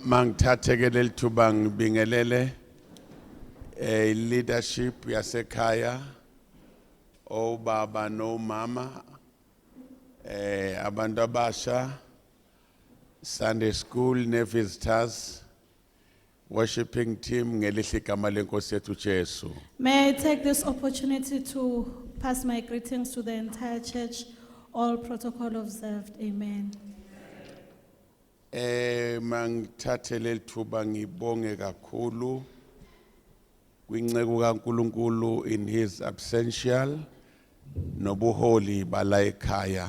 Mangithathe leli thuba ngibingelele leadership yasekhaya obaba no mama abantu abasha Sunday school ne visitors worshiping team ngelihle igama lenkosi yethu Jesu. May I take this opportunity to pass my greetings to the entire church, all protocol observed. Amen. Mangithathe leli thuba ngibonge kakhulu kwinceku kaNkulunkulu in his absential nobuholi bala ekhaya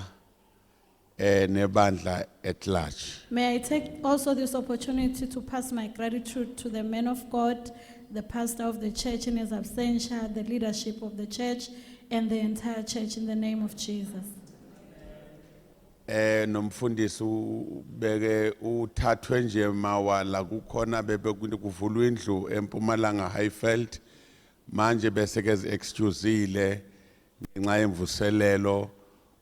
nebandla at large. May I take also this opportunity to pass my gratitude to the man of God, the pastor of the church in his absentia, the leadership of the church, and the entire church in the name of Jesus. Nomfundisi ubeke uthathwe nje mawala kukhona bebe kuvulwa indlu eMpumalanga Highveld manje bese ke excusile ngenxa yemvuselelo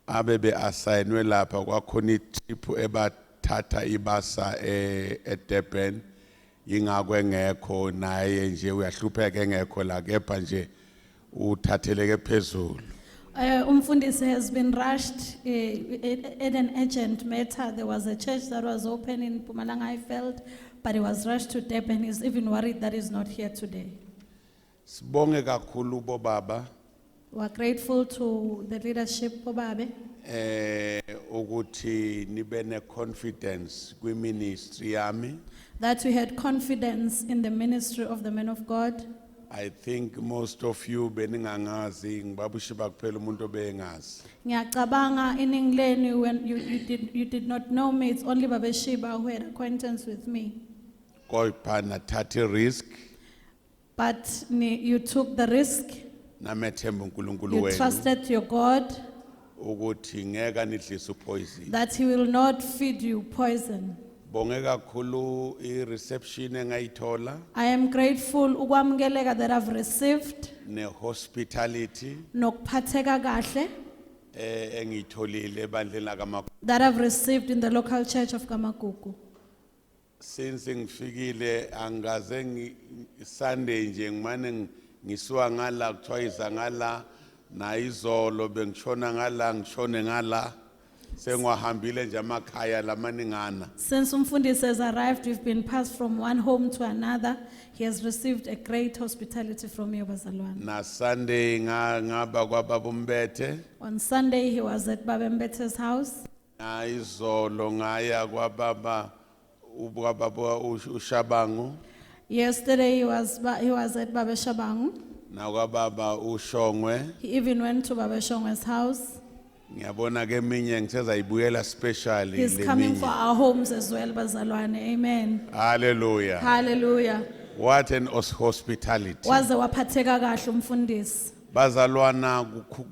abebe assignwe lapha kwakhona itrip ebathatha ibasa eDurban ingakho engekho naye nje uyahlupheka engekho la kepha nje uthatheleke phezulu. Umfundisi has been rushed in an urgent matter. There was a church that was open in Mpumalanga Highveld, but he was rushed to Durban. He's even worried that he's not here today. Sibonge kakhulu bo baba. We are grateful to the leadership Bobabe Ukuthi nibe ne confidence kwi ministry yami. that we had confidence in the ministry of the man of God. I think most of you beningangazi ngibabushiba kuphela umuntu obengazi. Ngiyacabanga iningi lenu when you did not know me, it's only Babeshiba who had acquaintance with me. Kodwa nathathe risk But you took the risk, namethemba uNkulunkulu you wenu trusted your God ukuthi ngeke nidlise poison. that he will not feed you poison. Bonge kakhulu I reception engayithola I am grateful ukwamukeleka that I've received ne hospitality nokuphatheka kahle engiyitholile ebandleni lakaMagugu. that I've received in the local church of Kamagugu. Since ngifikile angaze Sunday nje ngimane ngisuka ngala kuthiwa izangala na izolo bengishona ngala ngishone ngala sengwahambile nje amakhaya lamaningana. Since Umfundisi has arrived, we've been passed from one home to another. He has received a great hospitality from you, Bazalwane. Na Sunday ngaba kwababa umbethe On Sunday, he was at Babembete's house. na izolo ngaya kwababa uShabangu Yesterday, he was at Babeshabangu. na kwababa uShongwe. He even went to Babeshongwe's house. Ngiyabona ke eminye ngiseza ibuyela specially He's coming for our homes as well, Bazalwane. Amen. Hallelujah. Hallelujah. What an hospitality. Waze waphatheka kahle umfundisi. Bazalwana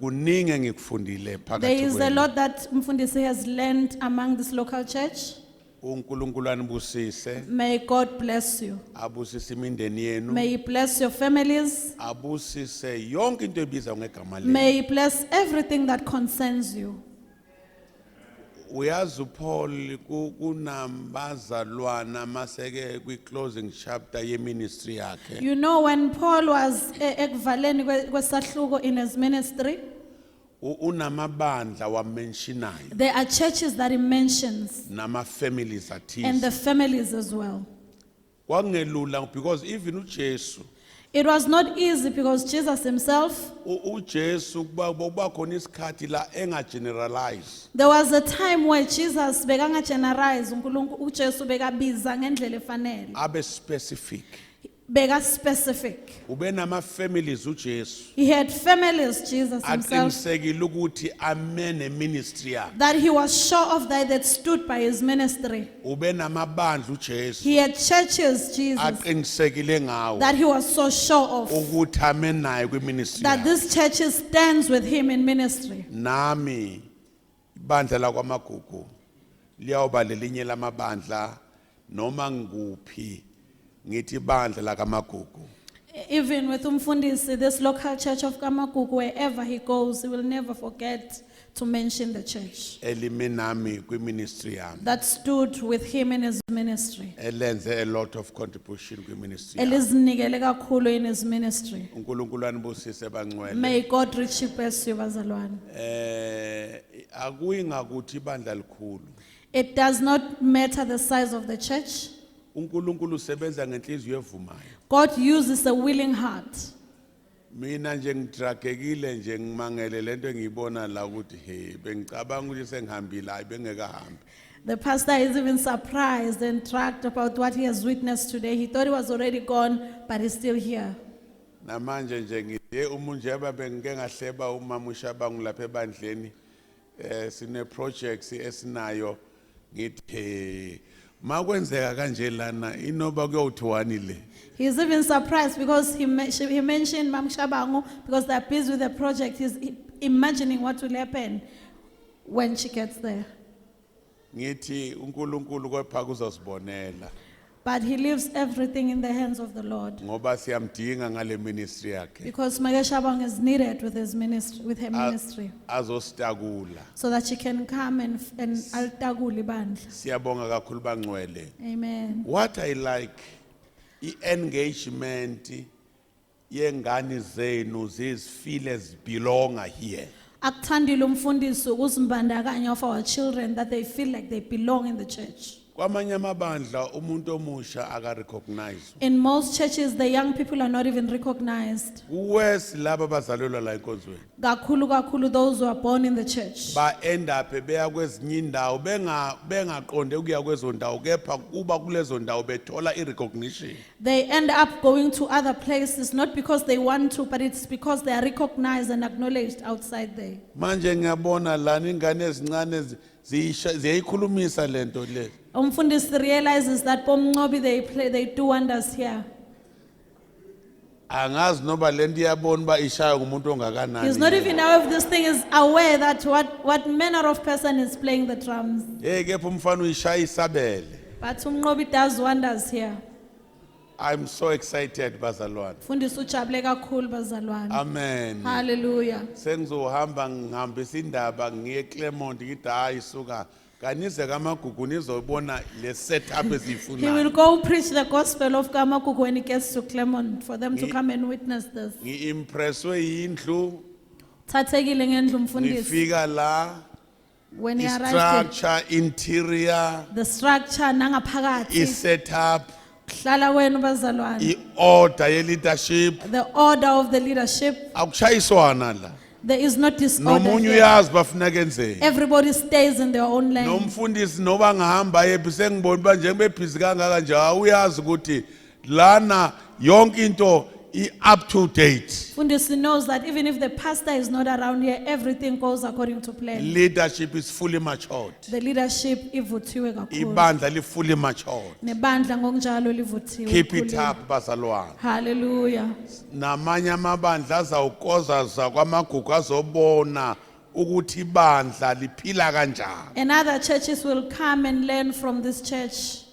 kuningi engikufundile There phakathi is a kwenu. lot that Umfundisi has learned among this local church. uNkulunkulu anibusise, May God bless you. abusise imindeni yenu, May He bless your families. abusise yonke into ebiza ngegama lenu. May He bless everything that concerns you. Uyazi uPaul kunambazalwana maseke kwi closing chapter ye ministry yakhe. You know, when Paul was ekuvaleni kwesahluko in his ministry, Unamabandla wa mentionayo there are churches that he mentions nama families and athize. the families as well. Kwangelula because even uJesu It was not easy because Jesus himself, uJesu kuba khona isikhathi la engageneralize. there was a time where Jesus bekanga generalize uJesu bekabiza ngendlela efanele. Abe specific. Beka specific. Ube nama families uJesu. He had families, Jesus himself, Aqinisekile ukuthi amene ministry yakhe. that he was sure of that stood by his ministry. Ube namabandla uJesu. He had churches, Jesus, Aqinisekile ngawo that he was so sure of, ukuthi amenayo kwi ministry that yakhe. this church stands with him in ministry. Nami ibandla la kwaMagugu liyawuba lelinye lamabandla noma nguphi ngithi ibandla la kwaMagugu. Even with Umfundisi, this local church of Kamagugu, wherever he goes, he will never forget to mention the church eliminami kwi-ministry yami that stood with him in his ministry. elenze a lot of contribution kwi-ministry yami. Elizinikele kakhulu in his ministry. uNkulunkulu anibusise bangcwele. May God richly bless you, bazalwane. Akuyi ngakuthi ibandla likhulu. It does not matter the size of the church. uNkulunkulu usebenza ngenhliziyo evumayo. God uses a willing heart. Mina nje ngidragekile nje ngimangele lento engiyibona la ukuthi he bengicabanga ukuthi sengihambile hayi bengekahambi. The pastor is even surprised and tracked about what he has witnessed today. He thought he was already gone, but he's still here. Namanje nje ngiye umunje bengike ngahleba umama uShabangu lapha ebandleni sine projects esinayo ngithi makwenzeka kanje lana inoba kuyothiwani le. He's even surprised because he mentioned Mam Shabangu because they're busy with the project. He's imagining what will happen when she gets there. Ngithi uNkulunkulu kwepha kuzosibonela. But he leaves everything in the hands of the Lord. Ngoba siyamdinga ngale ministry yakhe. Because Mage Shabang is needed with his ministry, with her ministry. Azositakula. So that she can come and altaguli bandla. Siyabonga kakhulu bangcwele. Amen. What I like engagement yengane zenu zizifeel as belong here. Akuthandile umfundisi ukuzimbandakanya of our children that they feel like they belong in the church. Kwamanye amabandla umuntu omusha aka recognize. In most churches, the young people are not even recognized. Uwes laba bazalelwa la enkonzweni. Kakhulu those who are born in the church. Ba end up beya kwezinye indawo bengaqonde ukuya kwezo ndawo kepha kuba kulezo ndawo bethola irecognition. They end up going to other places not because they want to, but it's because they are recognized and acknowledged outside there. Manje ngiyabona lana ingane ezincane ziyayikhulumisa lento le. Umfundisi realizes that Pomngobi they do wonders here. Angazi noba lento iyabona ba ishaya ngumuntu ongakanani. He's not even aware of this thing, is aware that what manner of person is playing the drums. Kepha umfana uyishaya isabele. But Umngobi does wonders here. I'm so excited bazalwane. Fundisi ujabule kakhulu bazalwane. Amen. Hallelujah. Sengizohamba ngihambisa indaba ngiye Claremont ngithi hayi suka kanise Kamagugu nizobona le setup He will ezifunayo. go preach the gospel of Kamagugu when he gets to Claremont for them to come and witness this. Ngiimpresswe yindlu Thathekile ngendlu mfundisi. ngifika la When he arrived, structure interior the structure nangaphakathi. setup Hlala wena bazalwane. order ye leadership The order of the leadership, akushayiswana la. there is no disorder Nomunye here. uyazi bafuna kenzeni. Everybody stays in their own lane. Nomfundisi noba ngahamba yephi sengibona ba njengebe busy kangaka nje uyazi ukuthi lana yonke into up to date. Fundisi knows that even if the pastor is not around here, everything goes according to plan. Leadership is fully matured. The leadership ivuthiwe kakhulu. Ibandla li fully matured. Nebandla ngokunjalo livuthiwe. Keep it kakhulu. up bazalwane. Hallelujah. Namanye amabandla azawukoza zakwamagugu azobona ukuthi ibandla liphila kanjani. And other churches will come and learn from this church.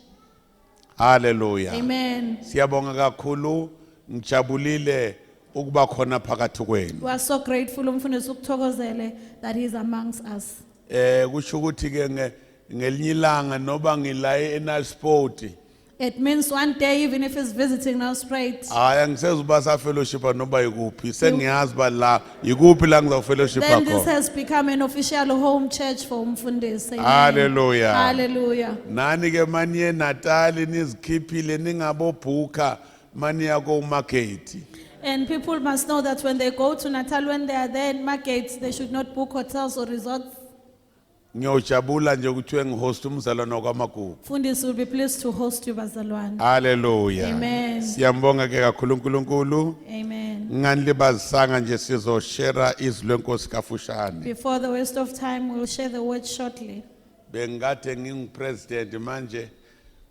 Hallelujah. Amen. Siyabonga kakhulu ngijabulile ukuba khona phakathi kwenu. We are so grateful umfundisi ukuthokozele that he is amongst us. Kusho ukuthi ke ngelinye ilanga noba ngilaye eNalsport. It means one day, even if he's visiting now straight, Hayi angisezuba sa fellowship noba yikuphi sengiyazi ba la yikuphi la ngiza fellowship then this akho. has become an official home church for umfundisi. Amen. Hallelujah. Hallelujah. Nani ke maniye Natal nizikhiphile ningabobhuka maniya ko market. And people must know that when they go to Natal, when they are there in markets, they should not book hotels or resorts. Ngiyojabula nje ukuthi ngihost umzalwane kwaMagugu. Fundisi will be pleased to host you, bazalwane. Hallelujah. Amen. Siyambonga ke kakhulu uNkulunkulu. Amen. Nganilibazisanga nje sizoshare izwi lenkosi kafushane. Before the waste of time, we'll share the word shortly. Bengikade ngingupresident manje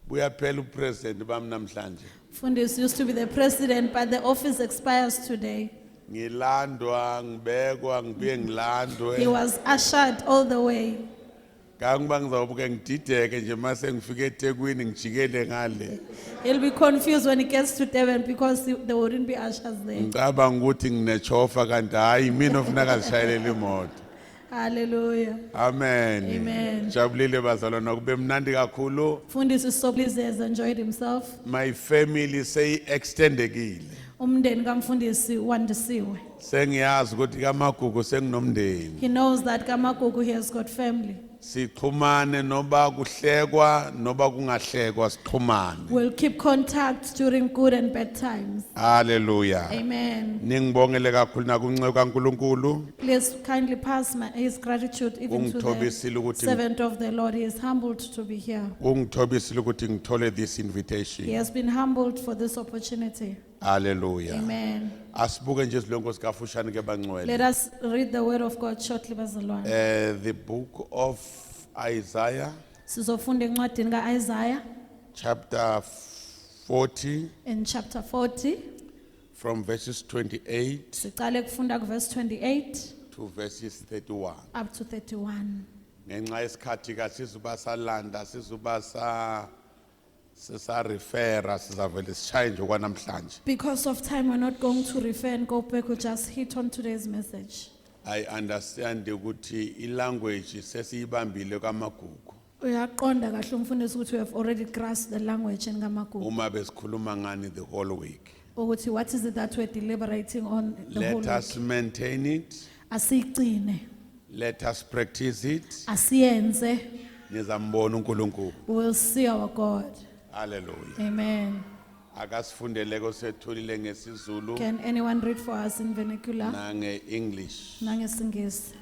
buyaphela upresident bami namhlanje. Fundis used to be the president, but the office expires today. Ngilandwa ngibekwa ngibuye ngilandwe. He was ushered all the way. Kangiba ngizawubuke ngidideke nje mase ngifike eThekwini ngijikele ngale. He'll be confused when he gets to Devon because there wouldn't be ushers there. Ngicabanga ukuthi nginechofa kanti hayi mina ofuna kazishayelele imoto. Hallelujah. Amen. Amen. Jabulile bazalwana kube mnandi kakhulu. Mfundisi Soblise has enjoyed himself. My family say extendekile. Umndeni kamfundisi wandisiwe. Sengiyazi ukuthi Kamagugu senginomndeni. He knows that Kamagugu he has got family. Sixhumane noba kuhlekwa noba kungahlekwa sixhumane. We'll keep contact during good and bad times. Hallelujah. Amen. Ningibongele kakhulu nakunceku kaNkulunkulu. Please kindly pass his gratitude even to Ungithobisile the ukuthi servant of the Lord. He is humbled to be here. ungithobisile ukuthi ngithole this He invitation. has been humbled for this opportunity. Hallelujah. Amen. Asibuke nje isilongo sikafushane ke bangcwele. Let us read the word of God shortly, bazalwane. The book of Isaiah Sizofunda encwadini kaIsaiah chapter 40 in chapter 40. from verses 28 Siqale kufunda kuverse 28 to verses 31. up to 31. Ngenxa yesikhathi kasizuba salanda sizuba sa refera sizavele sishaye nje kwanamhlanje. Because of time, we're not going to refer and go back. We'll just hit on today's message. I understand ukuthi ilanguage sesiyibambile kaMagugu Uyaqonda kahle umfundisi ukuthi we have already grasped the language in Kamagugu. uma besikhuluma ngani the whole week. Ukuthi what is it that we're deliberating on the whole Let us week? maintain it. Asiyigcine, Let us practice it. asiyenze. Nizambona uNkulunkulu. We will see our God. Hallelujah. Amen. Akasifundeleko sethulile ngesizulu Can anyone read for us in vernacular? nange English. Nangesingisi.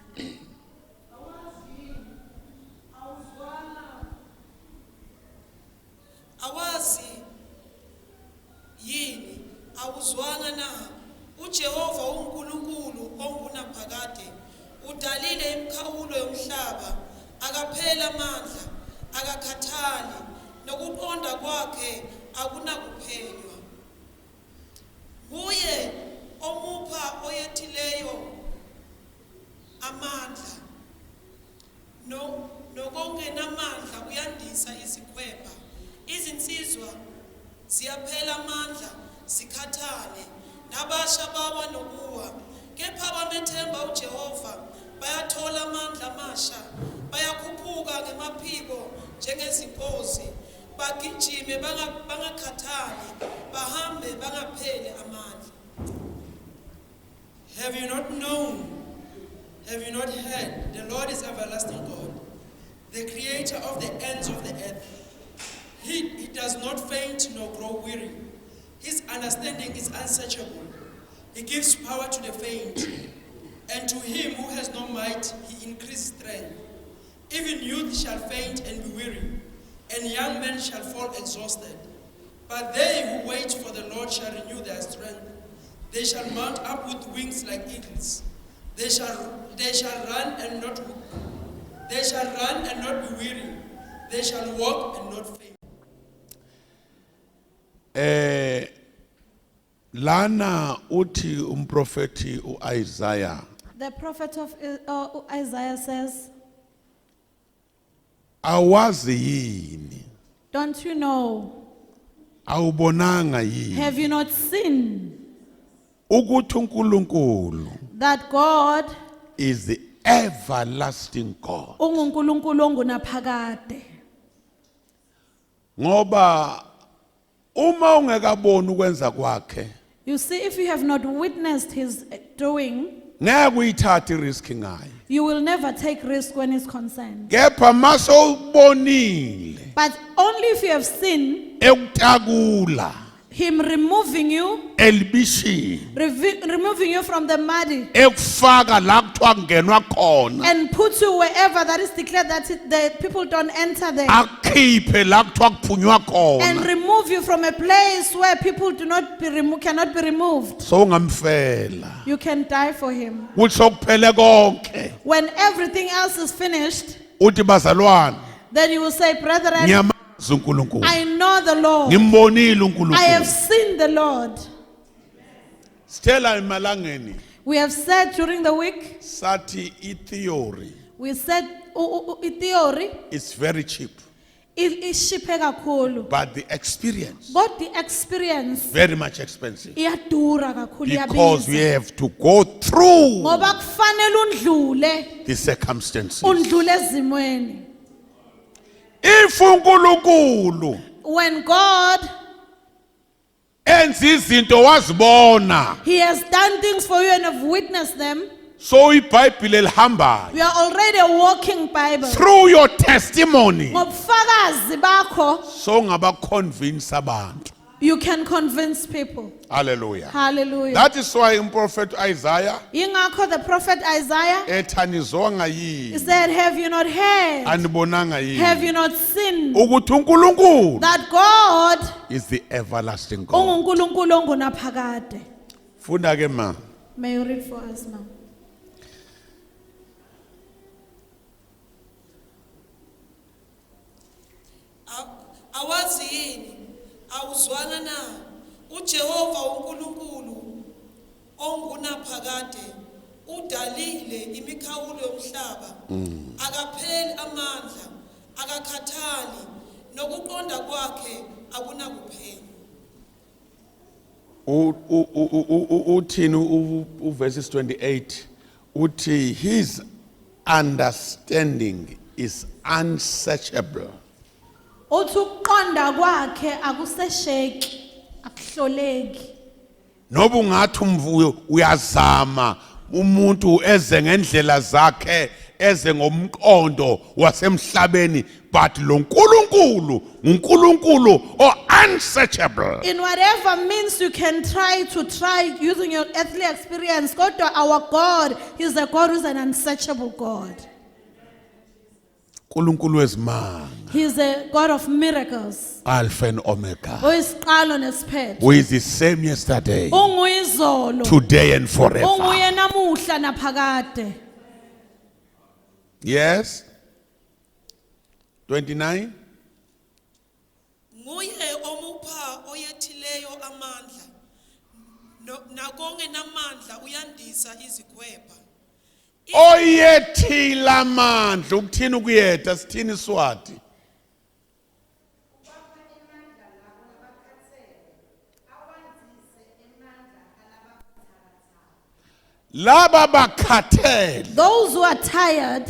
Awazi yini awuzwana na uJehova uNkulunkulu ongunaphakade udalile imikhawulo yomhlaba akaphela amandla akakhathali nokuqonda kwakhe akunakuphenywa kuye omupha oyethileyo amandla nokongenamandla uyandisa izikhwepha izinsizwa ziyaphela amandla zikhathale nabasha bawa nokuwa kepha abamethemba uJehova bayathola amandla amasha bayakhuphuka ngemaphiko njengezimpozi bagijime bangakhathali bahambe bangapheli amandla. Have you not known? Have you not heard? The Lord is everlasting God, the creator of the ends of the earth. He does not faint nor grow weary. His understanding is unsearchable. He gives power to the faint, and to him who has no might, he increases strength. Even youth shall faint and be weary, and young men shall fall exhausted. But they who wait for the Lord shall renew their strength. They shall mount up with wings like eagles. They shall run and not be weary. They shall walk and not faint. Lana uthi umprofeti uIsaiah The prophet of Isaiah says, awazi yini don't you know, awubonanga yini have you not seen ukuthi uNkulunkulu that God is the everlasting God. ungunkulunkulu ongunaphakade? Ngoba uma ungekaboni ukwenza kwakhe You see, if you have not witnessed his doing, ngeke uyithathe risk ngayo. you will never take risk when it's concerned. Kepha masowubonile But only if you have seen ekutakula him removing you, elibishini removing you from the muddy, ekufaka la kuthiwa kungenwa khona and put you wherever that is declared that the people don't enter there, akhiphe la kuthiwa kuphunywa and khona remove you from a place where people cannot be removed. sowungamfela You can die for him. kuthi sokuphele konke When everything else is finished, uthi bazalwane then you will say, brethren, ngiyamazi uNkulunkulu I know the Lord. ngimbonile I have uNkulunkulu seen the Lord. Stella emalangeni We have said during the week, sathi theory we said theory is very cheap ishiphe kakhulu. but the experience But the experience very much expensive iyadura kakhulu, because we iyabiza. have to go through Ngoba kufanele undlule, the circumstances. undlule ezimweni. If uNkulunkulu When God, enza izinto wazibona, He has done things for you and have witnessed them, so iBhayibheli elihambayo we are already a walking Bible. through your testimony Ngobufakazi bakho, so ngaba convince abantu. you can convince people. Hallelujah. Hallelujah. That is why Prophet Isaiah Ingakho the prophet Isaiah, ethanizwanga he yini said, have you not heard? anibonanga Have yini you not seen ukuthi uNkulunkulu that God is the everlasting God. ungunkulunkulu ongunaphakade? Funda ke ma. May you read for us now. Awazi yini, awuzwana na, uJehova uNkulunkulu ongunaphakade udalile imikhawulo yomhlaba, akapheli amandla, akakhathali, nokuqonda kwakhe akunakuphenya. Uthini uverses 28 uthi his understanding is unsearchable. Uthi ukuqonda kwakhe akusesheki, akuhloleki. Noba ungathi umvuyo uyazama umuntu eze ngendlela zakhe eze ngomqondo wasemhlabeni, but lo nkulunkulu uNkulunkulu unsearchable. In whatever means you can try using your earthly experience, kodwa our God is a God who is an unsearchable God. uNkulunkulu wezimanga, He is a God of miracles. Alpha and Omega, Uyisiqalo nesiphetho. who is the same yesterday, Unguyizolo. today and forever. Unguye namuhla naphakade. Yes. 29. Nguye omupha oyethileyo amandla, nakonge namandla uyandisa izikhwepha. Oyethila amandla ukuthini ukuyetha sithini Swati? Laba bakhathele, Those who are tired,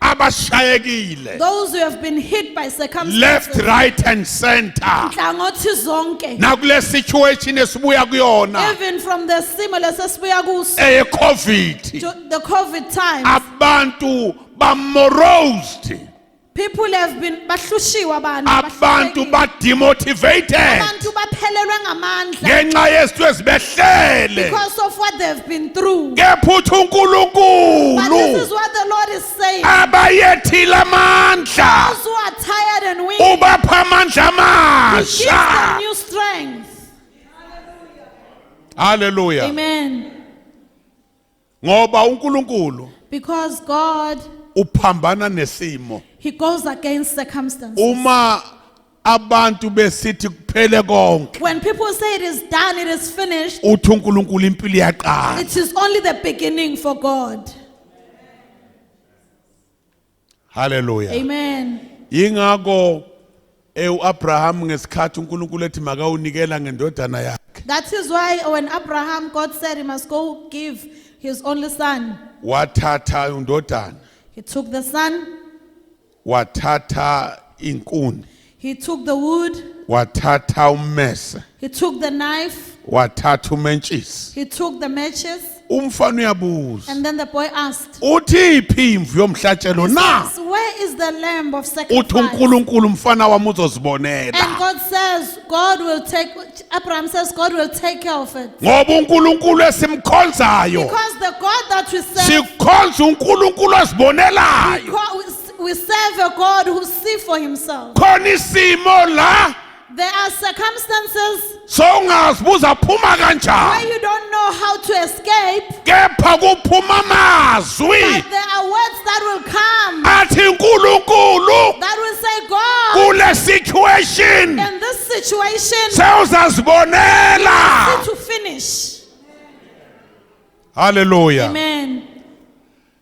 abashayekile, those who have been hit by circumstances, left, right and center. nhlangothi zonke, Nakule situation esibuya kuyona even from the stimulus esibuya kuso, COVID, to the COVID times, abantu bamorosed, people have been bahlushiwe abantu, abantu bahlulekile. bademotivated Abantu baphelelwe ngamandla ngenxa yezinto ezibehlele. because of what they've been through. Kepha uthi But this uNkulunkulu is what the Lord is saying. abayethile amandla Those who are tired and weak, ubapha amandla He gives them amasha. new strength. Hallelujah. Amen. Ngoba uNkulunkulu Because God, uphambana nesimo. He goes against circumstances. Uma abantu besithi kuphele konke, When people say it is done, it is finished, uthi uNkulunkulu impilo iyaqala. it is only the beginning for God. Hallelujah. Amen. Yingakho uAbraham ngesikhathi uNkulunkulu ethi makawunikela ngendodana yakhe, That is why when Abraham, God said he must go give his only son, wathatha indodana, he took the son, wathatha inkuni, he took the wood, wathatha ummese, he took the knife, wathatha umentshisi. he took the matches, Umfana uyabuza, and then the boy asked, uthi iphi imvu yomhlatshelo na? "So where is the lamb of Uthi sacrifice?" uNkulunkulu umfana wami And uzozibonela. God says, God will take, Abraham says, God will take care of it. Ngoba uNkulunkulu esimkhonzayo, Because the God that we serve, sikhonza uNkulunkulu ozibonelayo. we serve a God who sees for himself. Khona isimo la There are circumstances songazibuza phuma where kanjani. you don't know how to escape, Kepha kuphuma amazwi but there are words that will come athi uNkulunkulu that will say, God, kule situation in this situation, sewuzazibonela. need to finish. Hallelujah. Amen.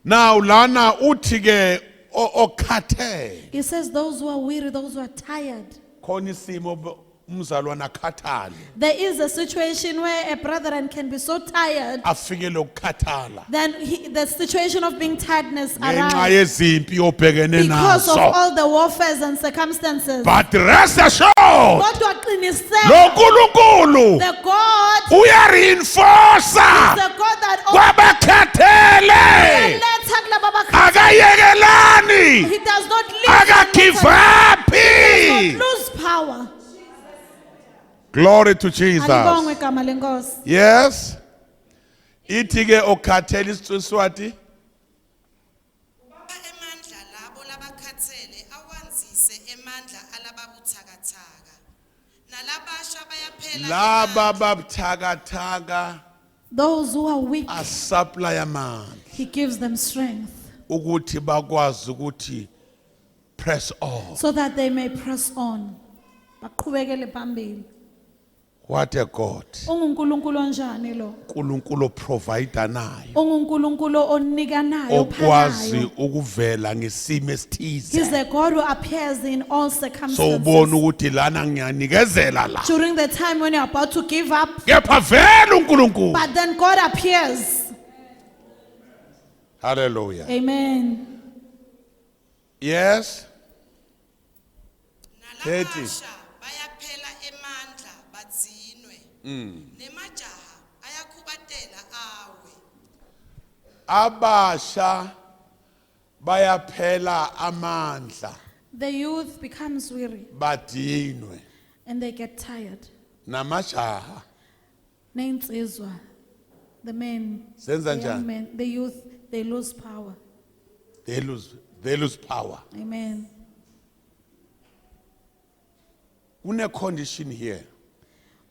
Now lana uthi ke okhathele He says those who are weary, those who are tired. khona isimo umzalwane akhathale There is a situation where a brethren can be so tired, afikele ukukhathala then the situation of being tiredness ngenxa arises yezimpi obhekene because of nazo. all the warfares and circumstances. But rest assured, Kodwa qiniseka, lo nkulunkulu the God is uyareinforce the God that kwabakhathele, uyaletha kulabo abakhathele. akayekelani, He does not leave akagive them, up. he does not lose power. Glory to Jesus. Alibongwe igama lenkosi. Yes. Ithi ke okhathele isiswati Ubaba emandla labo labakhathele awanzise emandla alababuthakathaka. Nalabasha bayaphela laba babuthakathaka Those who are weak, asupply amandla he gives them strength ukuthi bakwazi ukuthi press on. so that they may press on. Baqhubekele phambili. What a God. UNkulunkulu onjani lo? uNkulunkulu provider nayo UNkulunkulu onikanayo okwazi ophanayo. ukuvela ngesimo He's esithize. a God who appears in all So ubona circumstances. ukuthi lana ngiyanikezela la. During the time when you're about to give up, Kepha vele uNkulunkulu. but then God appears. Hallelujah. Amen. Yes. 30. nalabasha bayaphela emandla badzinwe. Nemajaha ayakhubatela awe. Abasha bayaphela amandla The youth becomes weary badinwe and they get tired. namajaha Neinsizwa, the men, Zenza the young njani? men, the youth, they lose power. they lose power. Amen. Kune condition here.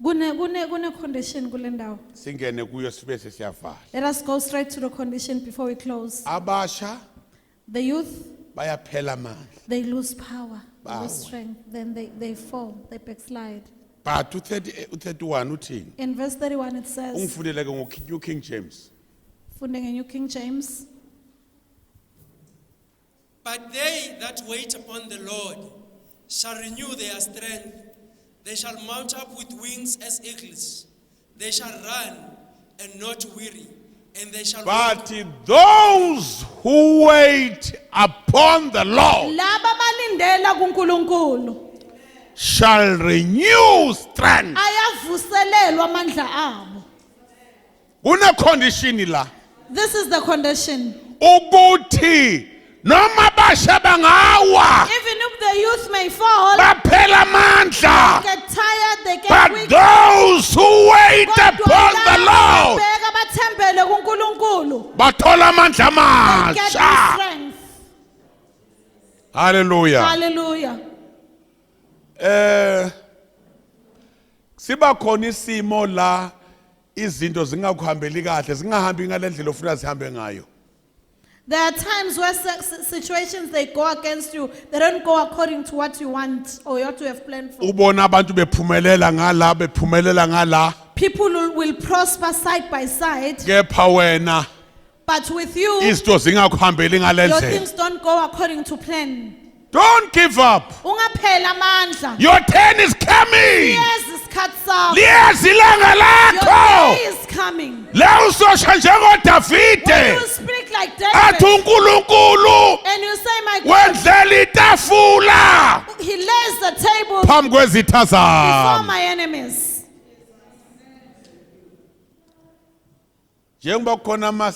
Kune condition kule ndawo. Singene kuyo sibe sesiyavala. Let us go straight to the condition before we close. Abasha The youth, bayaphela amandla. they lose power, they Power. lose strength, then they fall, they backslide. But u31 uthini? In verse 31 it says, Ungifundele ke New King James. funding in New King James, But they that wait upon the Lord shall renew their strength. They shall mount up with wings as eagles. They shall run and not weary, and they shall walk. But those who wait upon the Lord laba balindela kuNkulunkulu shall renew strength. ayavuselelwa amandla abo. Una condition la. This is the condition. Ukuthi noma basha bangawa Even if the youth may fall, baphela amandla. get tired, they get But weak. those who wait Kodwa upon the laba Lord ababheka bathembele kuNkulunkulu, bathola amandla get new amasha. strength. Hallelujah. Hallelujah. Siba khona isimo la izinto zingakuhambeli kahle, zingahambi ngalendlela ofuna zihambe ngayo. There are times where situations they go against you. They don't go according to what you want or what you have planned for. Ubona abantu bephumelela ngala, bephumelela ngala, People will prosper side by side, kepha wena but with you, izinto zingakuhambeli your ngalendlela. things don't go according to plan. Don't give up. Ungaphela amandla. Your turn is coming. Yes, isikhathi sakho. Liyazi ilanga Your lakho. day is coming. La usosha When njengoDavide. you speak like Athi David uNkulunkulu and you say, my God, wendlela itafula he lays the table phambi kwezitha before zami. my enemies. Njengoba khona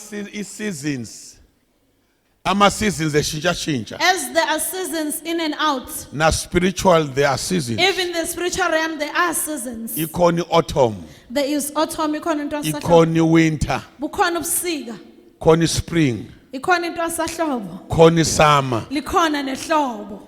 seasons eshintsha. As there are seasons in and out, Na spiritual there are seasons. even the spiritual realm, there are seasons. Ikhona autumn, There is autumn, ikhona into yasehlobo, ikhona winter, bukhona ubusika, khona spring, ikhona into yasehlobo, khona summer. likhona nehlobo.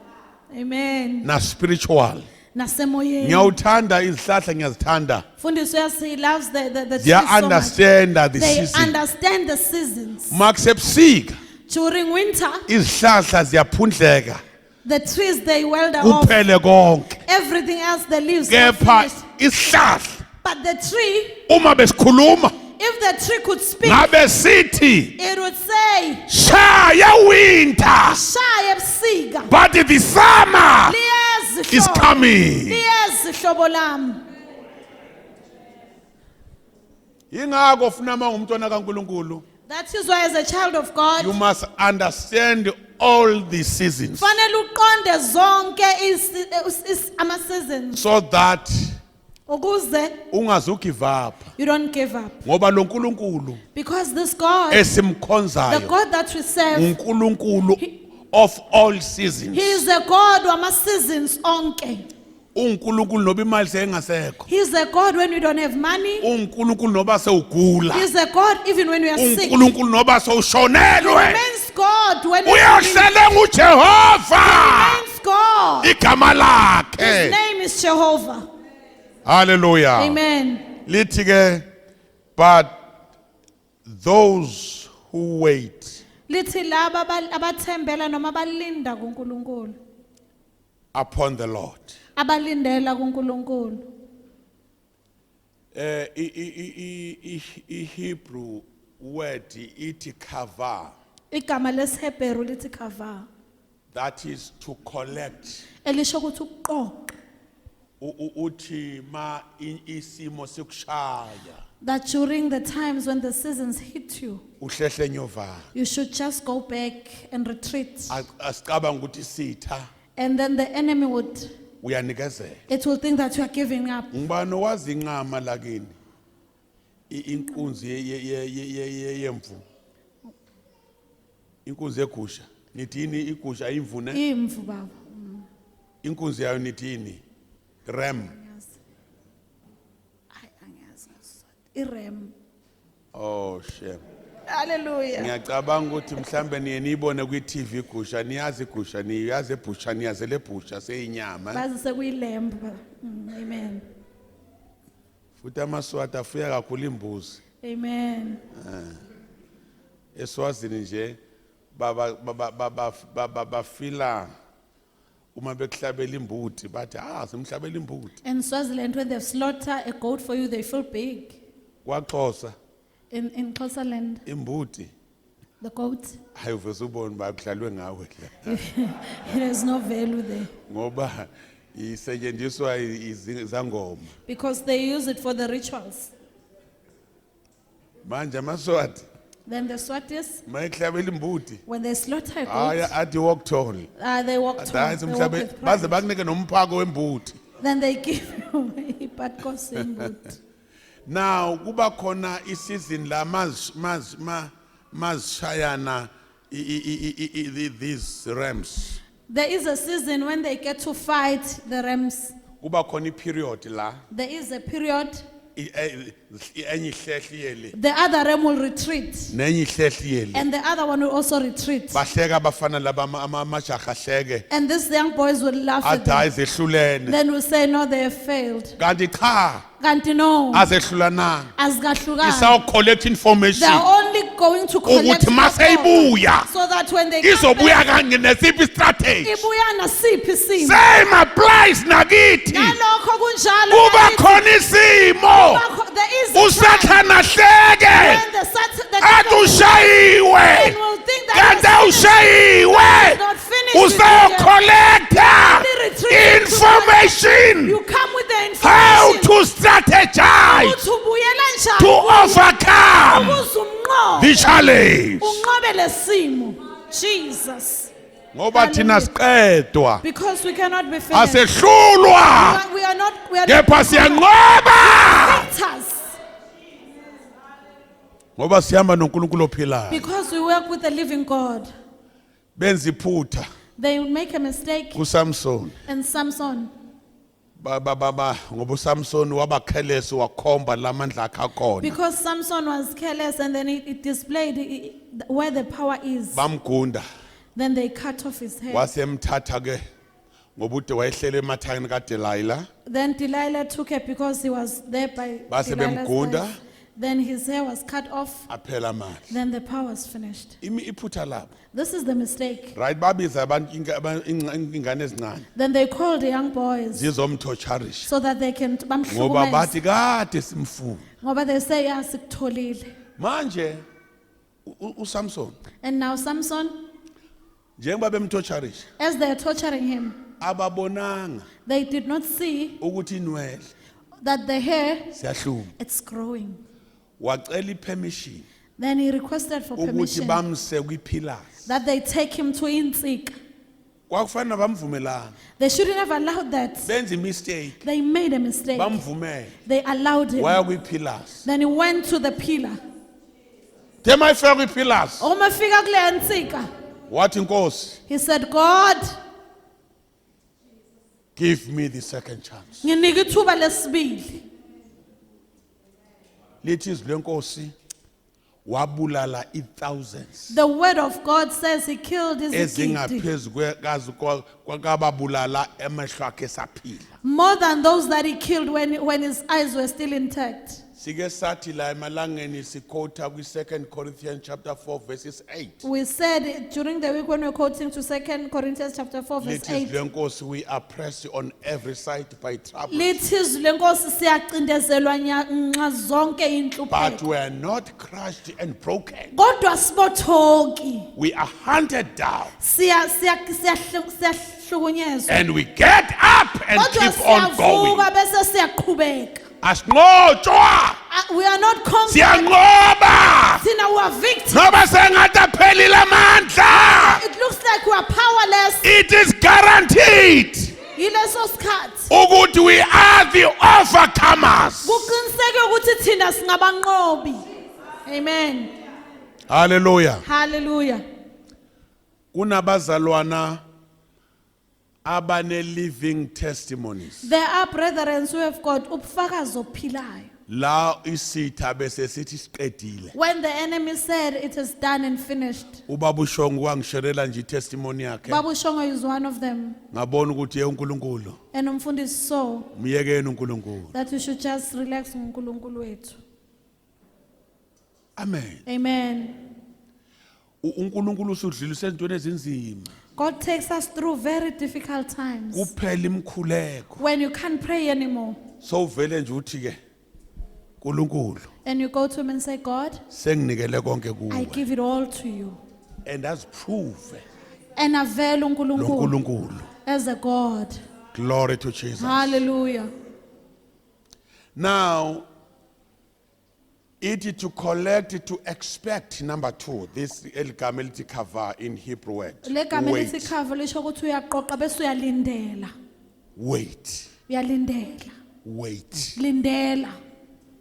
Amen. Na spiritual. Nasemoyeni. Ngiyawuthanda izihlahla ngiyazithanda. Fundiswa yasi, he loves the trees They so much. understand the They season. understand the seasons. Makusebusika During winter, izihlahla ziyaphundleka the trees they welder off. kuphele konke. Everything else, the leaves are Kepha finished. isihlahla But the tree, uma besikhuluma If the tree could speak, ngabe sithi it would say, shaya winter, shaya ebusika, but the summer liyeza is ihlobo, coming. liyeza ihlobo lami. Ingako ufuna mangumntwana kaNkuluNkulu, That is why as a child of God, you must understand all the seasons fanele uqonde zonke ama-seasons so that ukuze ungazu give up, you don't give up. ngoba lo nkulunkulu Because this God, the esimkhonzayo God that we serve, unkulunkulu of all seasons. He is a God wama-seasons onke. Unkulunkulu noba imali seyingasekho, He is a God when we don't have money. unkulunkulu noba sewugula, He is a God even when we are sick. He unkulunkulu noba sewushonelwe, remains God when we are uyahlele nguJehova remains God. igama His lakhe. name is Jehovah. Hallelujah. Amen. Lithi ke, but those who wait Lithi laba abathembela noma balinda kuNkulunkulu. upon the Lord. Abalindela kuNkulunkulu. Hebrew word iti kava, Igama lesHebheru lithi kava. that is to collect. Elisho ukuthi ukuqoqa. Uthi ma isimo sikushaya That during the times when the seasons hit you, uhlehle nyova, you should just go back and retreat. asicabanga ukuthi sitha And then the enemy would, uyanikezela. it will think that you are giving up. Ngibani wazi inqama lakini inkunzi yemvu, inkunzi egusha nithini, igusha imvune, Imvu baba. inkunzi yayo nithini, ram. Irem. Oh shame. Hallelujah. Ngiyacabanga ukuthi mhlambe niye niyibone kwi-TV igusha, niyazi igusha, niyazi ebhusha, niyazi lebhusha seyinyama. Bazi sekuyilembu baba. Amen. Futhi amaswati afuya kakhulu imbuzi. Amen. Eswazini nje bafila uma bekuhlabela imbuti bathi simhlabela imbuti. In Swaziland, when they slaughter a goat for you, they feel big. KwaXhosa In Xhosa land, imbuti the goat, hayi uvese ubone bakudlalwe ngawe la, it has no value there. ngoba isetshenziswa izangoma. Because they use it for the rituals. Manje amaswati Then the Swatis, mayihlabela imbuti when they slaughter a hayi goat, athi walk tall, they walk hayi tall, they walk simhlabe with baze pride. bakunike nomphako wembuti. Then they give you a bad costume boot. Now kuba khona isizini la mazishayana these rams, There is a season when they get to fight the rams. kuba khona period la There is a period, enye ihlehliyele the other ram will retreat. nenye ihlehliyele, And the other one will also retreat. bahleka abafana laba amajaha ahleke And these young boys will laugh at athi them. hayi zehlulene, Then we'll say, no, they have failed. kanti cha Kanti no, azehlulananga, azikahlukanga. isaw collect They information are only going to collect ukuthi maseyibuya so that when they come izobuya back, kanye nesiphi strategy. ibuya nasiphi isimo. Same applies nakithi. Ngalokho kunjalo Kuba nakithi. khona isimo There is a time usathana hleke when the athi ushayiwe, will think that kanti it's awushayiwe not finished. usayocollecta information You come with the how information. to strategize Ukuthi ubuyela njani to overcome ukuze umnqobe. the challenge. Unqobe lesimo. Jesus. Ngoba thina siqedwa Because we cannot be finished. asehlulwa We are not kepha siyanqoba victors. ngoba sihamba noNkulunkulu ophilayo. Because we work with the living God. Benza iphutha They will make a mistake. kuSamson. And Samson, Ngoba uSamson wabakhelesa wakhomba lamandla akhe akhona. because Samson was careless and then it displayed where the power is. Bamgunda Then they cut off his head. wasemthatha ke ngoba ude wayehlele emathangeni kaDelilah. Then Delilah took it because he was there by Base Delilah's bemgunda. wife. Then his hair was cut off. aphela amandla. Then the power was finished. Iphutha lapho. This is the mistake. Right, babiza abantu ingane ezincane Then they called the young boys zizomtorturisha so that they can ngoba bamhlukumeze. bathi kade simfuna. Ngoba they say yeah sikutholile. Manje uSamson And now Samson, njengoba bemtorturisha as they are torturing him, ababonanga they did not see ukuthi inwele that the hair, siyahluma. it's growing. Wacela ipermission Then he requested for ukuthi permission bamse kwipillars. that they take him to Insik. Kwakufanele bamvumelana. They shouldn't have allowed that. Benza imistake. They made a mistake. Bamvumele. They allowed him. Waya kwipillars. Then he went to the pillar. Them I fell kwipillars. Umafika kule nsika. Wathi Nkosi, He said, God, give me the second chance. nginike ithuba lesibili. Lithi izwi lenkosi wabulala thousands. The word of God says he killed his kid. Ezingaphezu kwekazi kwakababulala emehlo akhe esaphila. More than those that he killed when his eyes were still intact. Sike sathi la emalangeni sikhotha kwi2 Corinthians chapter 4 verses 8. We said during the week when we were quoting to 2 Corinthians chapter 4 verse Lithi izwi 8. lenkosi we are pressed on every side by trouble. Lithi izwi lenkosi siyacindezelwa nxa zonke But inhlupheko. we are not crushed and broken. Kodwa sibothoki. We are hunted down. Siyahlukunyezwa. And we get up and Kodwa keep on going. siyavuka bese siyaqhubeka. Asinqotshwa, We are not conquered. siyanqoba. Thina we are victims. Noba sengathi aphelile amandla. It looks like we are powerless. It is guaranteed Yileso sikhathi. ukuthi we are the overcomers. Kuqiniseke ukuthi thina singabanqobi. Amen. Hallelujah. Hallelujah. Kunabazalwana abane living testimonies. There are brethren who have got ubufakazi ophilayo. La isitha bese sithi siqedile. When the enemy said it is done and finished, Ubaba uShongo wangisherela nje testimony yakhe. Babu Shongo is one of them. Ngabona ukuthi uNkulunkulu And umfundisi so myekeni uNkulunkulu. that we should just relax ngoNkulunkulu wethu. Amen. Amen. uNkulunkulu usudlulisa ezintweni ezinzima. God takes us through very difficult times. Kuphela imkhuleko. When you can't pray anymore So vele nje uthi ke uNkulunkulu and you go to him and say, God, senginikele konke I kuwe. give it all to you. And as proof And avela uNkulunkulu loNkulunkulu. as a God. Glory to Jesus. Hallelujah. Now it to collect, to expect, number 2. This eligama elithi cover in Hebrew word. Le gama lithi Wait. cover lisho ukuthi uyaqoqa bese uyalindela. Wait. Uyalindela. Wait. Lindela.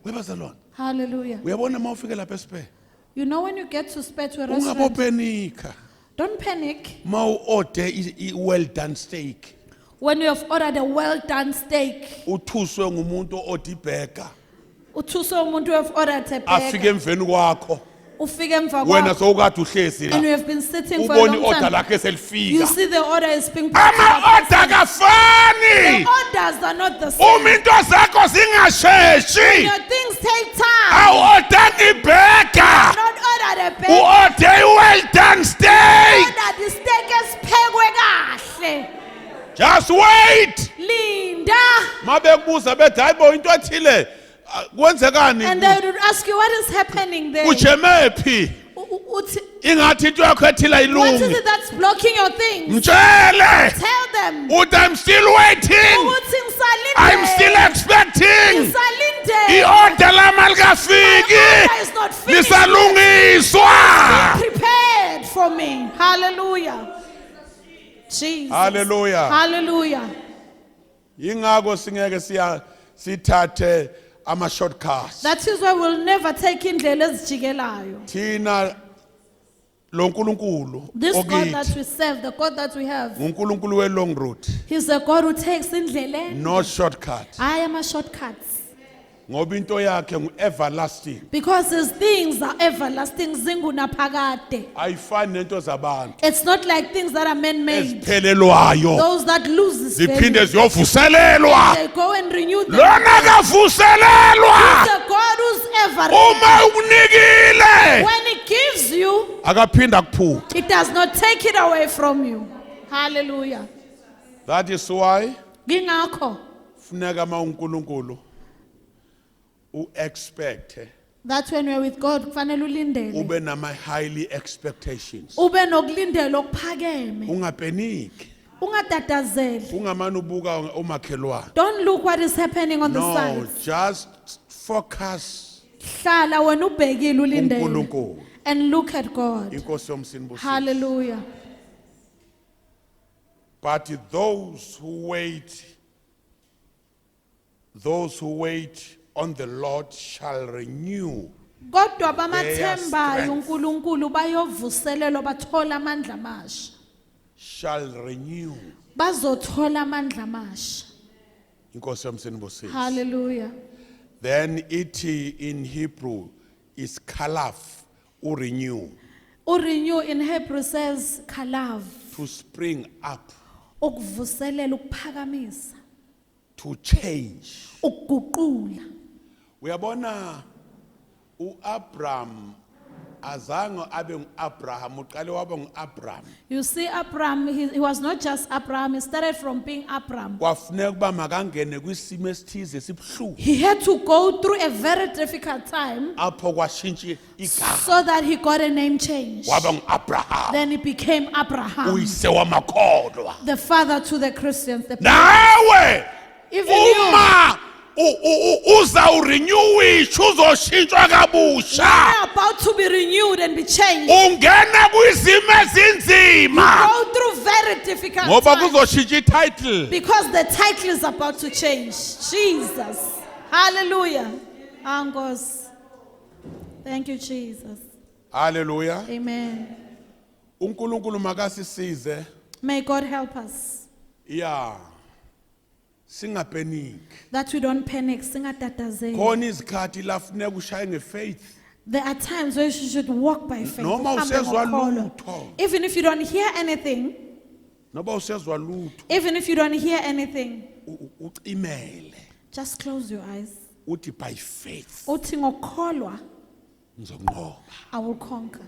Webazalwane. Hallelujah. Uyabona mawufike lapha esipe. You know when you get to spare to a restaurant, Ungabopenika. don't panic. Mawu order well done steak. When you have ordered a well done steak, Uthuswe ngumuntu order burger. uthuswe umuntu who have ordered a Afike burger, emveni kwakho. ufike emva Wena kwakho, sowukade uhlezi and you la. have been sitting for a Ubona long iorder time. lakhe You selifika. see the order is being put Ama-order up. kafani. The orders are not the same. Uma into zakho zingasheshi. Your things take time. Awuorder ibheka. Not ordered a burger. Uorder well done steak. Order the steak esiphekwe kahle. Just wait. Linda. Mabekubuza bethi hayibo into ethile kwenzekani? And they would ask you, what is happening there? Ujemephi? Uthi, Ingathi into yakho ethile what is ayilungi. it that's blocking your things? Mtshele. Tell them. Uthi I'm still waiting. Ukuthi ngisalindele. I'm still expecting. Ngisalindele. I-order lami My alikafiki. order is not finished. Lisalungiswa. Be prepared for me. Hallelujah. Jesus. Hallelujah. Hallelujah. Yingakho singeke sithathe ama shortcuts. That is why we'll never take indlela ezijikelayo. Thina lo nkulunkulu This God that okithi we serve, the God that we have, uNkulunkulu we long route, He's a God who takes indlela. no shortcut. I am a shortcuts. Ngoba into yakhe ngu everlasting. Because His things are everlasting. Zingunaphakade. Ayifani nento zabantu It's not like things that are man-made. eziphelelwayo. Those that lose this Ziphinde value, ziyovuselelwa. they go and renew them. Lona kavuselelwa. He's a God who's whatever, Uma ukunikile when it gives you, akaphinda kuphuca. it does not take it away from you. Hallelujah. That is why Ngingakho, funeka ma uNkulunkulu expect that when we're with God, kufanele ulindele. ube nama highly expectations. Ube nokulindela okuphakeme. Ungapeniki. Ungatatazeli. Ungamane ubuka umakhelwane. Don't look what is happening on the No, side. just focus Hlala wena ubhekile ulindele. uNkulunkulu. And look at God. Inkosi yomsini busi. Hallelujah. But those who wait on the Lord shall renew. Kodwa bamathembayo uNkulunkulu bayovuselelwa bathola amandla amasha. Shall renew. Bazothola amandla amasha. Inkosi yomsini busi. Hallelujah. Then it in Hebrew is kalaf, or renew, Urenew in Hebrew says kalav. to spring up, Ukuvuselela ukuphakamisa. to change. Ukuguqula. Uyabona uAbraham azange abe nguAbraham, uqale waba nguAbraham. You see, Abraham, he was not just Abraham, he started from being Abraham. Kwafuneka ukuba makangene kwisimo esithize esibhlungu He had to go through a very difficult time apho kwashintsha igama so that he got a name change. waba nguAbraham, Then he became Abraham, uyise wamakholwa. the father to the Christians. Nawe Even you, uma uzawurenewisha uzoshintshwa kabusha are about to be renewed and be changed. ungena kwizimo ezinzima Go through very difficult ngoba times kuzoshintsha ititle. because the title is about to change. Jesus. Hallelujah. Angos. Thank you, Jesus. Hallelujah. Amen. uNkulunkulu makasisize May God help us singapeniki. that we don't panic. Singatatazeli. Khona izikhathi la funeka ushaye ngefaith. There are times where you should walk by faith. Noma uhambe usezwa ngokholwa. lutho. Even if you don't hear anything, Noba usezwa lutho even if you don't hear anything, ucimele just close your eyes. uthi by faith Uthi ngokholwa, ngizonqoba. I will conquer.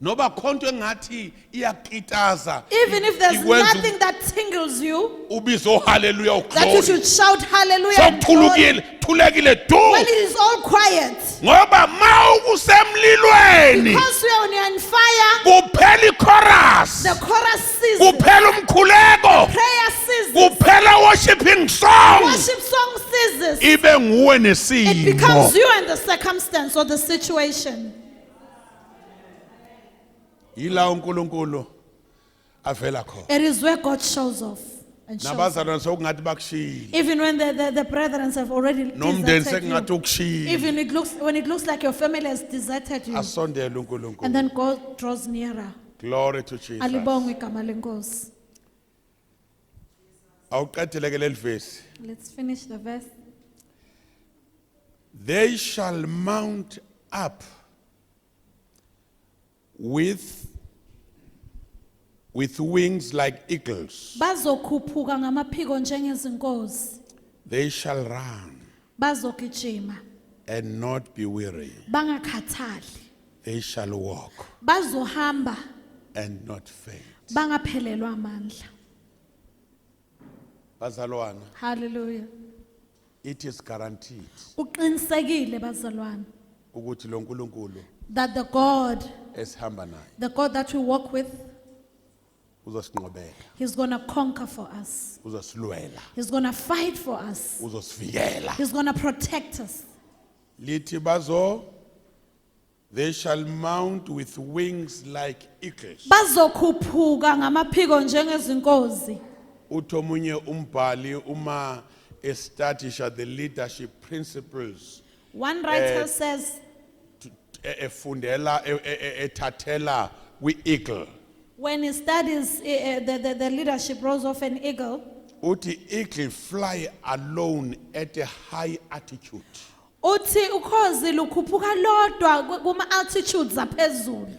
Noba khonto engathi iyakitaza. Even if there's ikwenza nothing that tingles you, ubizo hallelujah that you glory. should shout hallelujah and glory. Thulekile du. When it is all quiet. Ngoba ma ukusemlilweni Because when you're on fire, kuphela ichorus. the chorus season, Kuphela umkhuleko. prayer season, Kuphela worshiping song. worship song seasons, Ibe nguwe it nesimo. becomes you and the circumstance or the situation. Ila uNkulunkulu avela khona. It is where God shows off and shows off. Nabazalwane sokungathi bakushiyile. Even when the brethren have already Nomndeni deserted sekungathi you. ukushiyile. Even when it looks like your family has deserted you. Asondele And uNkulunkulu. then God draws nearer. Glory to Jesus. Alibongwe igama lenkosi. Awuqedele ke leli verse. Let's finish the verse. They shall mount up with wings like eagles. Bazokhuphuka ngamaphiko njengezinkozi. They shall run Bazogijima. and not be weary. Bangakhathali. They shall walk Bazohamba. and not faint. Bangaphelelwa amandla. Bazalwane, Hallelujah. it is guaranteed Uqinisekile bazalwane ukuthi lo nkulunkulu that the God esihamba naye that we walk with, uzosinqobela, He's going to conquer for us. uzosilwela, He's going to fight for us. uzosivikela. He's going to protect us. Lithi they shall mount with wings like eagles. Bazokhuphuka ngamaphiko njengezinkozi. Uthi omunye umbhali uma establisha the leadership principles One writer says, efundela ethathela kwi-eagle. when he studies the leadership roles of an eagle, Uthi eagle fly alone at a high altitude. uthi ukhozi lukhuphuka lodwa kuma altitudes aphezulu.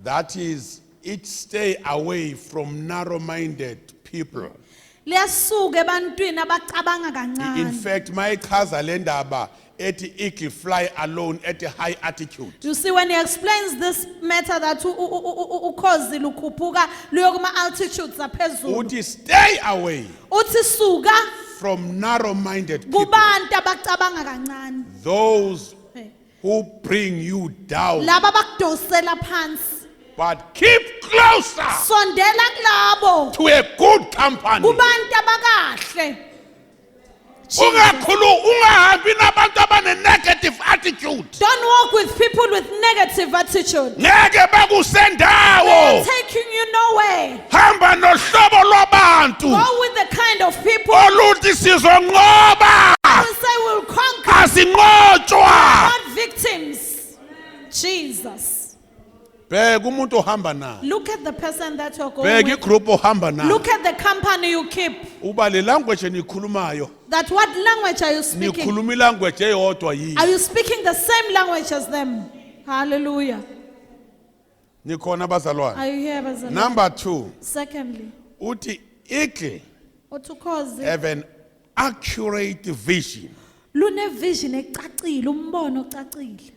That is, it stay away from narrow-minded people. Liyasuka ebantwini abacabanga In kancane. fact, my chaza le ndaba ethi eagle fly alone at a high altitude. You see, when he explains this matter that ukhozi lukhuphuka luye kuma altitudes aphezulu. Uthi stay away Uthi suka from narrow-minded people, kubantu abacabanga kancane. those Hey. who bring you down. Laba bakudosela phansi. But keep closer Sondela kulabo. to a good company. Kubantu abakahle. Ungahambi nabantu abane-negative attitude. Don't walk with people with negative attitude. Ngeke bakusendawo. Taking you nowhere. Hamba nohlobo lwabantu Go with the kind of people oluthi sizonqoba, who say we'll conquer, asinqotshwa. not victims. Jesus. Bheka umuntu ohamba naye. Look at the person that you're going Bheka with. igroup ohamba nayo. Look at the company you keep. Uba le language enikhulumayo That what language are you speaking? nikhuluma ilanguage eyodwa yini? Are you speaking the same language as them? Hallelujah. Nikhona bazalwane. Are you here, Bazalwane? Number 2, Secondly, uthi eagle utukhozi have an accurate vision. lune vision ecacile, umbono ocacile.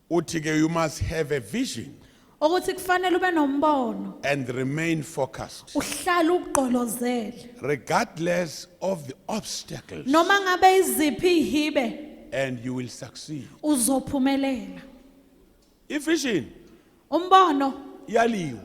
Uthi ke you must have a vision Ukuthi kufanele ube nombono, and remain focused uhlale ugqolozele. regardless of the obstacles, Noma ngabe iziphi ihibe, and you will succeed. uzophumelela. Vision Umbono, iyaliwa,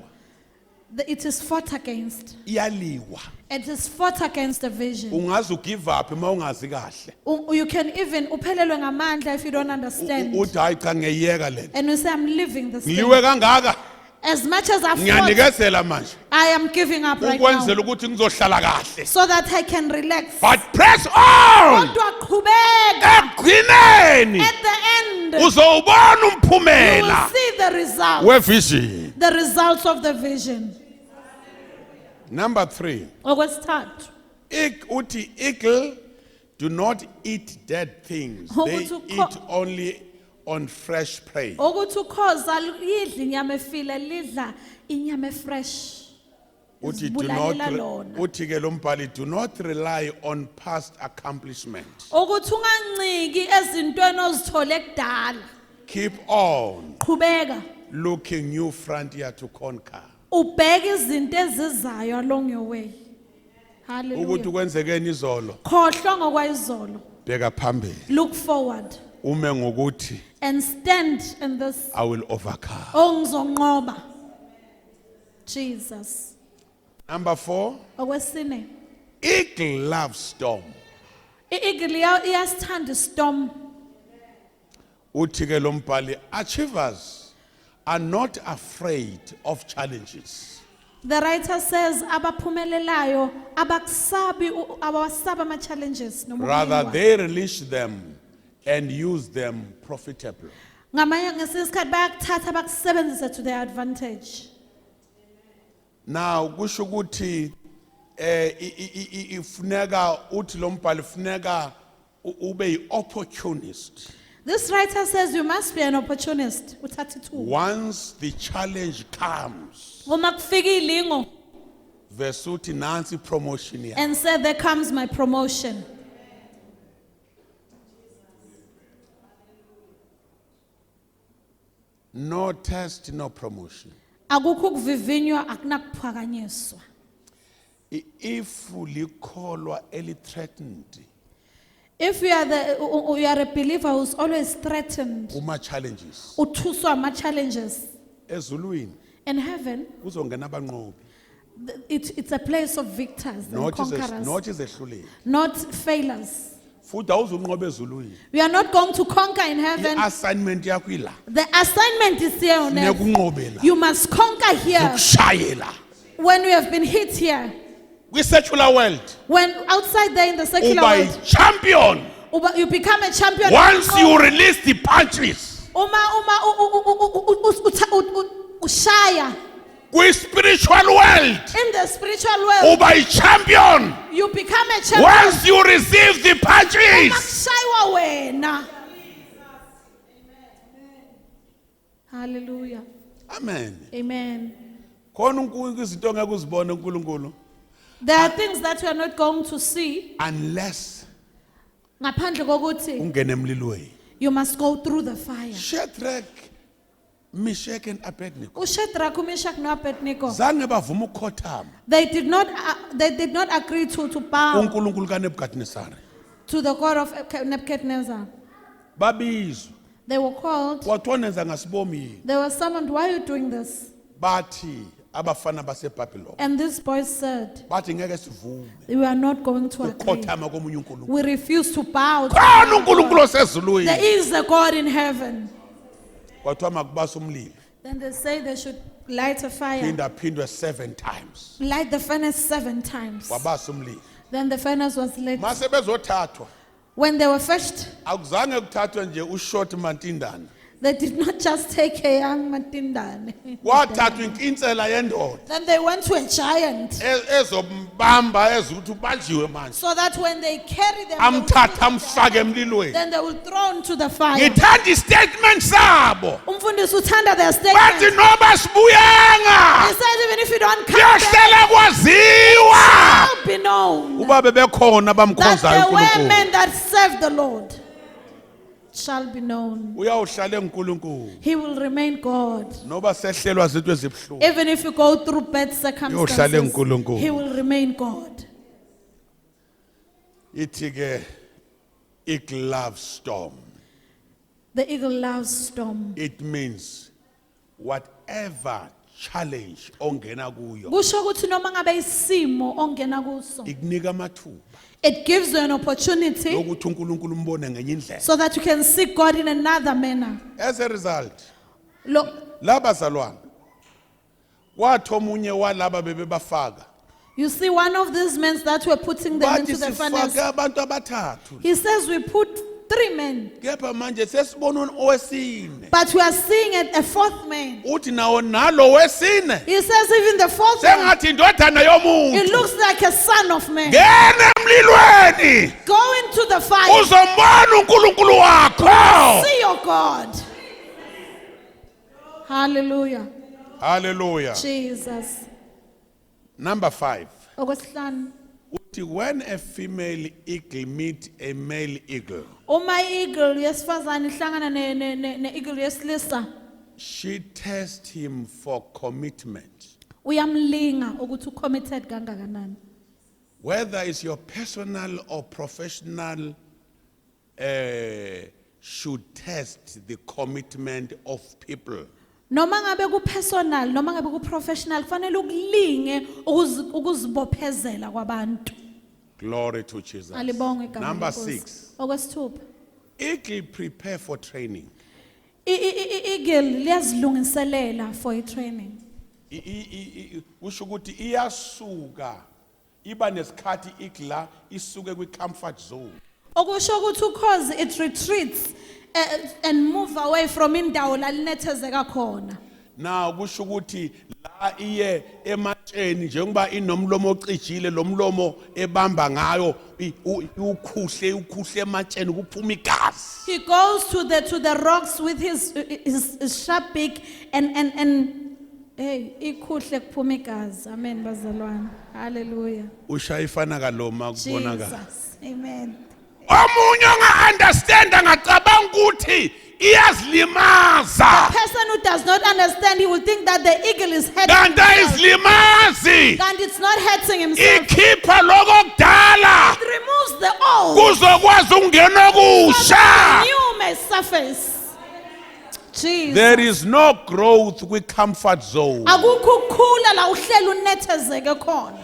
it is fought against. iyaliwa. It is fought against the vision. Ungaze ugive up uma ungazi kahle. You can even uphelelwe ngamandla if you don't understand. Uthi hayi cha ngiyeka lento. And you say, I'm leaving this thing. Ngiwe kangaka As much as I've fought, ngiyanikezela manje I am giving up right ukwenzela now. ukuthi ngizohlala kahle. So that I can relax. But press on. Kodwa qhubeka. Ekugcineni At the end, uzowubona you will umphumela see the results. wevision. The results of the vision. Number 3, Okwesithathu, uthi eagle do not eat dead things. They Ukuthi eat only on fresh prey. ukuthi ukhoza yidla inyama efile, lidla inyama fresh. Uthi Zibulalela lona. uthi ke lo mbhali do not rely on past accomplishment. Ukuthi unganciki ezintweni ozithole kudala. Keep on Qhubeka. looking new frontier to conquer. Ubheke izinto ezizayo along your way. Ukuthi Hallelujah. kwenzekeni izolo, Khohlwa ngokwayizolo. bheka phambili. Look forward Ume ngokuthi and stand in this. I will overcome. Ngizonqoba. Jesus. Number 4, Okwesine. eagle loves storm. I-eagle iyasithanda istorm. Uthi ke lo mbhali achievers are not afraid of challenges. The writer says abaphumelelayo abawasaba ama-challenges noma Rather, ukuliwa. they release them and use them profitably. Ngamanye ngesinye isikhathi bayakuthatha bakusebenzise to their advantage. Now, kusho ukuthi ifuneka uthi lo mbhali funeka ube yi-opportunist. This writer says you must be an opportunist. Uthathe ithuba. Once the challenge comes, Uma kufika ilingo verse uthi nansi promotion ya. and say there comes my promotion. No test, no promotion. Akukho kuvivinywa akunakuphakanyiswa. If ulikholwa eli-threatened, If you are a believer who's always threatened, kuma challenges, uthuswa ama-challenges ezulwini in heaven, kuzongena abanqobi. it's a place of victors and Not conquerors, izehluleli. not failures. Futhi awuzunqoba ezulwini. We are not going to conquer in heaven. I-assignment yakho ila. The assignment is here on earth. Nekunqobela. You must conquer here. Ukushayela. When we have been hit here, Kwi-secular world, when outside there in the secular uba world, yi-champion. you become a champion. Once you release the punches, Ushaya. kwi-spiritual world, In the spiritual world, uba yi-champion. you become a champion. Once you receive the punches, Makushaywa wena. Hallelujah. amen. Amen. Khona izinto ongeke uzibone uNkulunkulu. There are things that we are not going to see. unless Ngaphandle kokuthi, ungene emlilweni. you must go through the fire. Shadrach, Meshach and Abednego. uShadrach, uMeshach noAbednego, Zange bavuma ukukhothama they did not agree to bow uNkulunkulu kaNebukadnezar. to the God of Nebuchadnezzar. Babizwa. They were called. Kwathiwa nenza ngasibomi yini? They were summoned. Why are you doing this? Bathi abafana baseBabylon. And these boys said, Bathi ngeke sivume we are not going to agree. ukukhothama komunye uNkulunkulu. We refuse to bow. To Khona another uNkulunkulu God. osezulwini. There is a God in heaven. Kwathiwa makubasa umlilo. Then they say they should light a fire. Phindwe 7 times. Light the furnace 7 times. Wabasa umlilo. Then the furnace was lit. Mase bezothathwa. When they were fetched, Akuzange kuthathwe nje ushort Mantindana. they did not just take a young Matindane. Wathathwa inkinsela yendoda Then they went to a giant, ezombamba ezuthi ubanjiwe manje. so that when they carry them, Amthatha amfake emlilweni. then they will throw into the fire. Ngithanda istatement sabo. Umfundisi uthanda their Bathi statement. noba sibuyanga He said, even if you don't come back, kuyahlala kwaziwa. it shall be known Uba bebekhona that abamkhonzayo there were uNkulunkulu. men that serve the Lord. Shall be known. Uyawuhlala eNkulunkulu. He will remain God. Noba sehlelwa izinto ezibhlungu. Even if you go through bad Uyohlala circumstances, eNkulunkulu. He will remain God. Ithi ke eagle loves storm. The eagle loves storm. It means whatever challenge ongena kuyo Kusho ukuthi noma ngabe isimo ongena kuso, ikunika amathuba it gives you an opportunity ukuthi uNkulunkulu umbone ngenye indlela. so that you can see God in another manner. As a result, Look, labazalwana kwathi omunye walaba bebebafaka you see one of these men that were putting them bathi into the furnace. sifake abantu abathathu He says we put 3 men, kepha manje sesibona owesine but we are seeing a 4th man. uthi nawo nalo wesine He says even the 4th man, sengathi indodana it yomuntu looks like a son of man. ngena emlilweni Go into the fire. uzombona uNkulunkulu wakho. See your God. Hallelujah. Hallelujah. Jesus. Number 5. Okwesihlanu, Uthi when a female eagle meet a male eagle, uma eagle yesifazane ihlangana ne eagle yesilisa, she tests him for commitment. uyamlinga ukuthi ucommitted kangakanani. Whether it's your personal or professional, should test the commitment of people. Noma ngabe ku personal, noma ngabe ku professional, kufanele ukulinge ukuzibophezela kwabantu. Glory to Jesus. Alibonge igama Number leNkosi. 6. Okwesithupha, Eagle prepare for training. eagle liyazilungiselela for a training. Kusho ukuthi iyasuka iba nesikhathi igla isuke kwi-comfort zone. Okusho ukuthi because it retreats and move away from indawo la linethezeka khona. Now kusho ukuthi la iye ematsheni njengoba inomlomo ocijile lo mlomo ebamba ngayo ukhuhle ematsheni kuphuma igazi. He goes to the rocks with his sharp beak and hey, ikhuhle kuphuma igazi. Amen bazalwane. Hallelujah. Ushaya ifana kaloma kubonakala. Jesus. Amen. Omunye nga-understand angacabanga ukuthi iyazilimaza. Person who does not understand, he will think that the eagle is hurting Kanti himself. ayizilimazi. And it's not hurting himself. Ikhipha lokokudala It removes the old. kuzokwazi ukungena So kusha. that the new may surface. Jesus. There is no growth with comfort zone. Akukho ukukhula la uhlela unethezeke khona.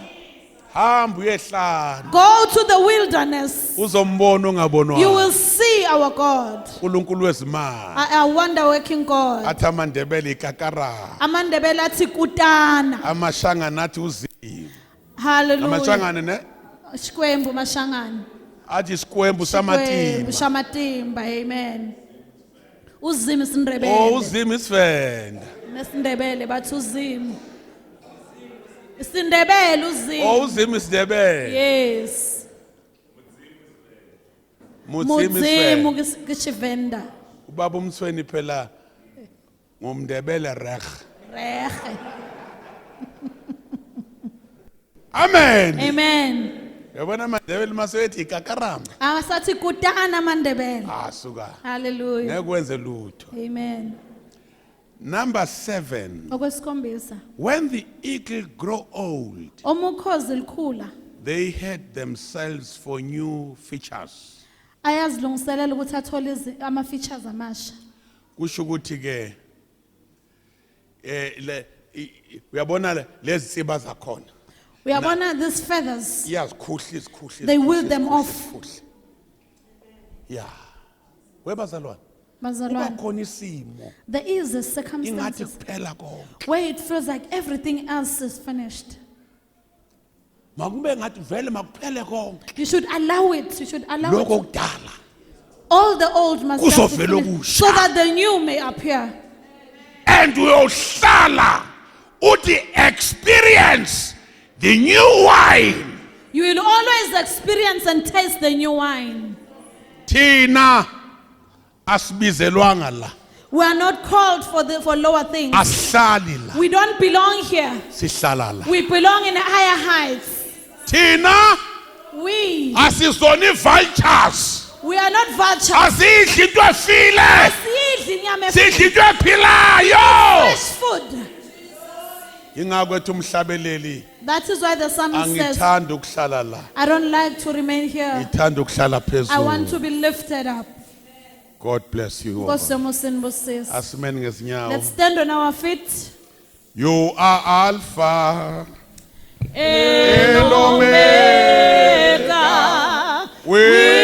Hamba uyehlala Go to the wilderness. uzombona You ongabonwa. will see our God. uNkulunkulu wezimali A wonder working God. athi amandebele ikakara. Amandebele athi kutana. Amashangana athi uzimo. Hallelujah. Amashangana ne Shikwembu mashangana. athi isikwembu Shikwembu samatimba. shamatimba. Amen. Uzimo Oh isindebele. uzimo isivenda. Nesindebele bathi uzimo. Isindebele Oh uzimo. uzimo isidebele. Yes. Mudzimo Mudzimu isivenda. kishivenda. Ubaba umthweni phela ngumndebele reg. Rehe. Amen. Amen. Yabona mandebele masethi ikakaramba. Asathi kutana mandebele. Suka. Hallelujah. Ngeke wenze lutho. Amen. Number 7. Okwesikhombisa. When the eagle grow old, Omukhozi likhula. they had themselves for new features. Ayazilungiselela ukuthi athole ama features amasha. Kusho ukuthi ke uyabona lezi siba zakhona. Uyabona these feathers. Iyazikhuhlisa. They wilt them off. Yeah. Webazalwane. Bazalwane. Kubakhona isimo There is a ingathi circumstances kuphela konke. where it feels like everything else is finished. Makube ngathi vele makuphele konke. You should allow it. You should allow Lokho it. kudala. All the old must have to Kuzovela finish, okusha. so that the new may appear. And uyohlala uthi experience the new wine. You will always experience and taste the new wine. Thina asibizelwanga la. We are not called for lower things. Asihlali la. We don't belong here. Sihlala la. We belong in higher heights. Thina We asizoni vultures. are not vultures. Asidli into efile. Asidli inyama Sidli into fresh ephilayo. food. Ingakwethu umhlabeleli That is why the psalmist says, angithanda ukuhlala la. I don't like to remain here. Ngithanda ukuhlala I want to phezulu. be lifted up. God bless you all. Nkosi yomusa inibusise. Asimeni ngezinyawo. Let's stand on our feet. You are Alpha And Omega. We